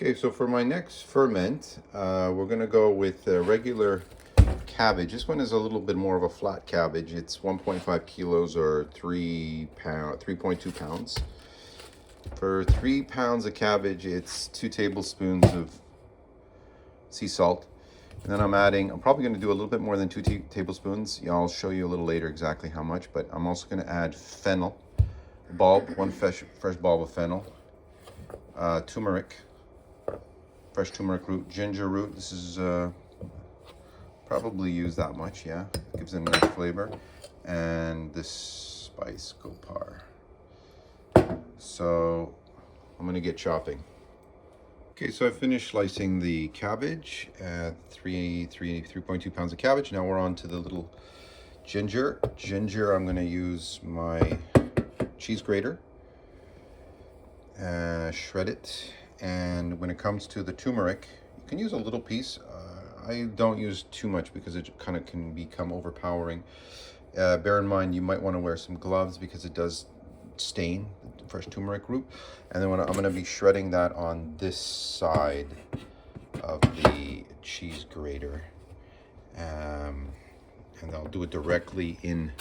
Okay, so for my next ferment, we're gonna go with regular cabbage. This one is a little bit more of a flat cabbage. It's 1.5 kilos or 3.2 pounds. For 3 pounds of cabbage, it's 2 tablespoons of sea salt. And then I'm probably gonna do a little bit more than 2 tablespoons. Yeah, I'll show you a little later exactly how much, but I'm also gonna add fennel, one fresh bulb of fennel, turmeric, fresh turmeric root, ginger root. This is probably use that much, yeah. Gives it a nice flavor. And this spice, Golpar. So I'm gonna get chopping. Okay, so I finished slicing the cabbage at 3.2 pounds of cabbage. Now we're on to the little ginger. I'm gonna use my cheese grater, shred it. And when it comes to the turmeric, you can use a little piece. I don't use too much because it kind of can become overpowering. Bear in mind, you might want to wear some gloves because it does stain the fresh turmeric root. And then I'm going to be shredding that on this side of the cheese grater. And I'll do it directly in,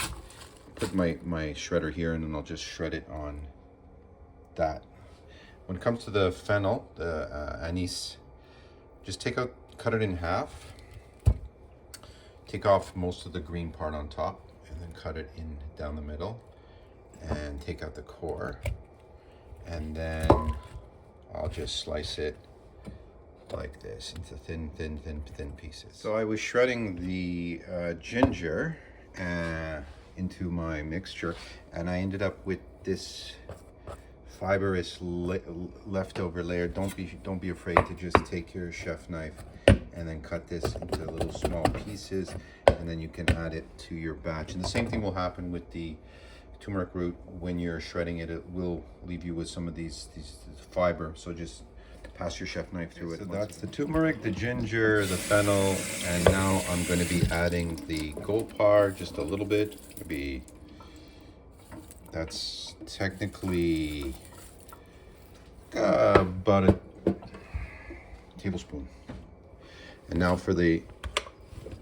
put my shredder here, and then I'll just shred it on that. When it comes to the fennel, the anise, just cut it in half, take off most of the green part on top, and then cut it in down the middle, and take out the core. And then I'll just slice it like this into thin pieces. So I was shredding the ginger into my mixture, and I ended up with this fibrous leftover layer. Don't be afraid to just take your chef knife and then cut this into little small pieces, and then you can add it to your batch. And the same thing will happen with the turmeric root. When you're shredding it, it will leave you with some of these fiber, so just pass your chef knife through it. So that's the turmeric, the ginger, the fennel, and now I'm going to be adding the Golpar, just a little bit. Maybe that's technically about a tablespoon. And now for the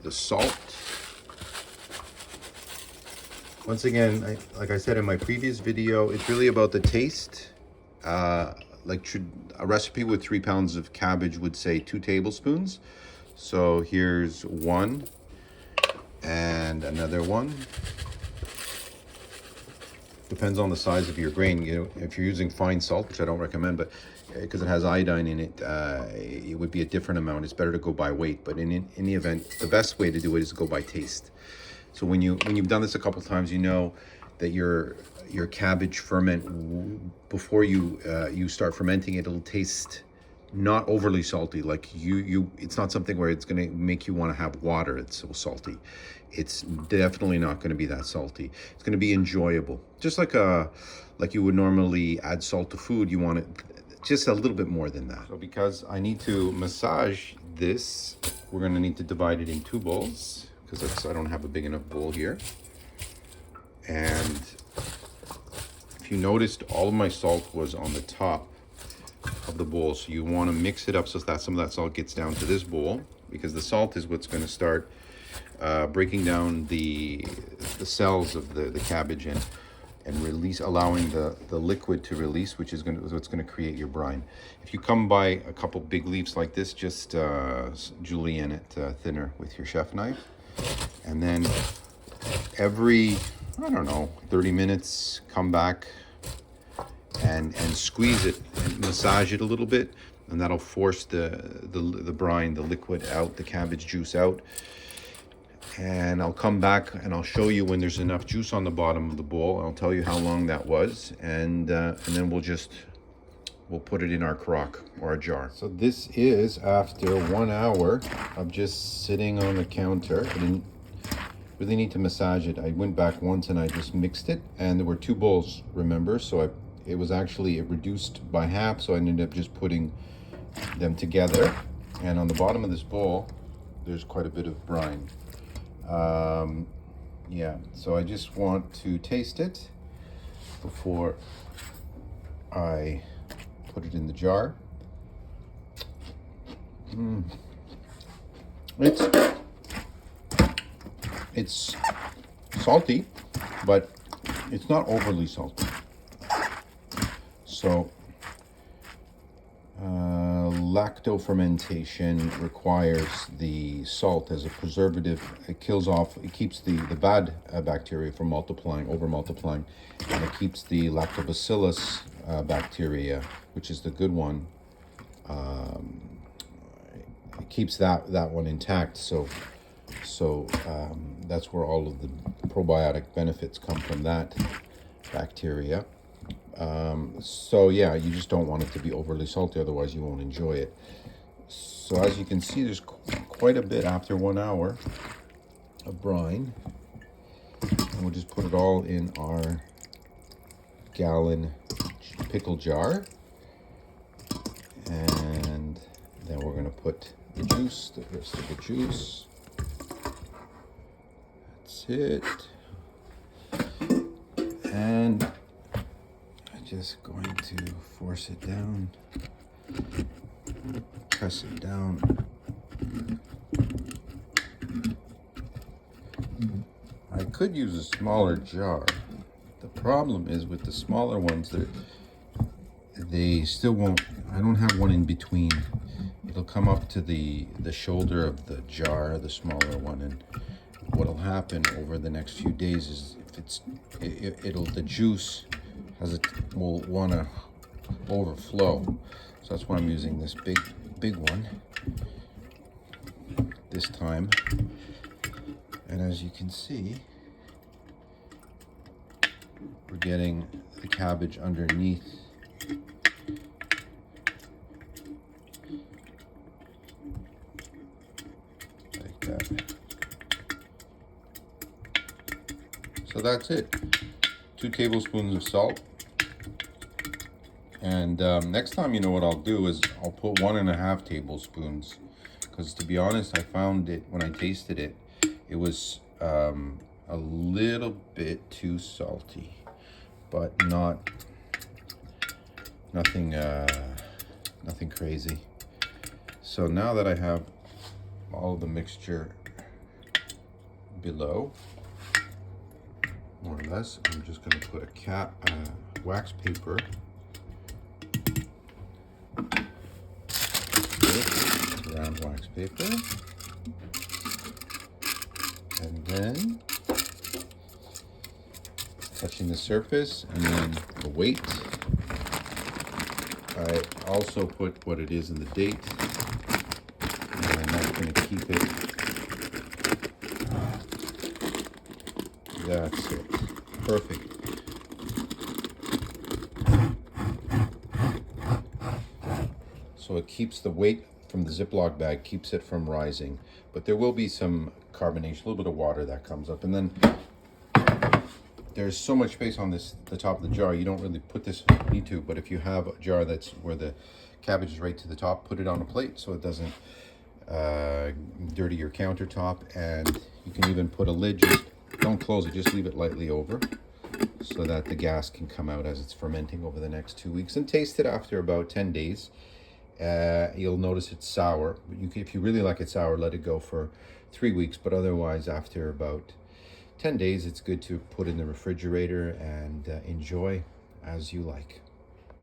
salt. Once again, like I said in my previous video, it's really about the taste. Like a recipe with 3 pounds of cabbage would say 2 tablespoons. So here's one and another one. Depends on the size of your grain. You know, if you're using fine salt, which I don't recommend, but because it has iodine in it, it would be a different amount. It's better to go by weight. But in the event, the best way to do it is to go by taste. So when you've done this a couple times, you know that your cabbage ferment before you start fermenting it, it'll taste not overly salty. Like it's not something where it's going to make you want to have water. It's so salty. It's definitely not going to be that salty. It's going to be enjoyable. Just like you would normally add salt to food, you want it just a little bit more than that. So because I need to massage this, we're going to need to divide it in 2 bowls because I don't have a big enough bowl here. And if you noticed, all of my salt was on the top of the bowl, so you want to mix it up so that some of that salt gets down to this bowl, because the salt is what's going to start breaking down the cells of the cabbage and release, allowing the liquid to release, which is what's going to create your brine. If you come by a couple big leaves like this, just julienne it thinner with your chef knife, and then every, I don't know, 30 minutes, come back and squeeze it and massage it a little bit, and that'll force the brine, the liquid out, the cabbage juice out. And I'll come back and I'll show you when there's enough juice on the bottom of the bowl. I'll tell you how long that was, and then we'll put it in our crock or a jar. So this is after 1 hour of just sitting on the counter. I didn't really need to massage it. I went back once and I just mixed it, and there were 2 bowls, remember? So it was actually reduced by half, so I ended up just putting them together. And on the bottom of this bowl, there's quite a bit of brine. Yeah, so I just want to taste it before I put it in the jar. It's salty, but it's not overly salty. So lacto-fermentation requires the salt as a preservative. It keeps the bad bacteria from over multiplying, and it keeps the lactobacillus bacteria, which is the good one. It keeps that one intact. So that's where all of the probiotic benefits come from, that bacteria. So yeah, you just don't want it to be overly salty, otherwise you won't enjoy it. So as you can see, there's quite a bit after 1 hour of brine. And we'll just put it all in our gallon pickle jar. And then we're going to put the rest of the juice. That's it. And I'm just going to force it down, press it down. I could use a smaller jar. The problem is with the smaller ones, they still won't. I don't have one in between. It'll come up to the shoulder of the jar, the smaller one, and what'll happen over the next few days is the juice will want to overflow. So that's why I'm using this big one this time. And as you can see, we're getting the cabbage underneath. Like that. So that's it. 2 tablespoons of salt. And next time, you know what I'll do is I'll put 1.5 tablespoons, because to be honest, I found it when I tasted it, it was a little bit too salty, but nothing crazy. So now that I have all of the mixture below, more or less, I'm just going to put a wax paper. Round wax paper, and then touching the surface, and then the weight. I also put what it is in the date, and I'm not going to keep it. That's it. Perfect. So it keeps the weight from the Ziploc bag, keeps it from rising. But there will be some carbonation, a little bit of water that comes up. And then there's so much space on the top of the jar, you don't really need to, but if you have a jar that's where the cabbage is right to the top, put it on a plate so it doesn't dirty your countertop. And you can even put a lid, just don't close it, just leave it lightly over so that the gas can come out as it's fermenting over the next 2 weeks. And taste it after about 10 days. You'll notice it's sour. If you really like it sour, let it go for 3 weeks, but otherwise after about 10 days, it's good to put in the refrigerator and enjoy as you like.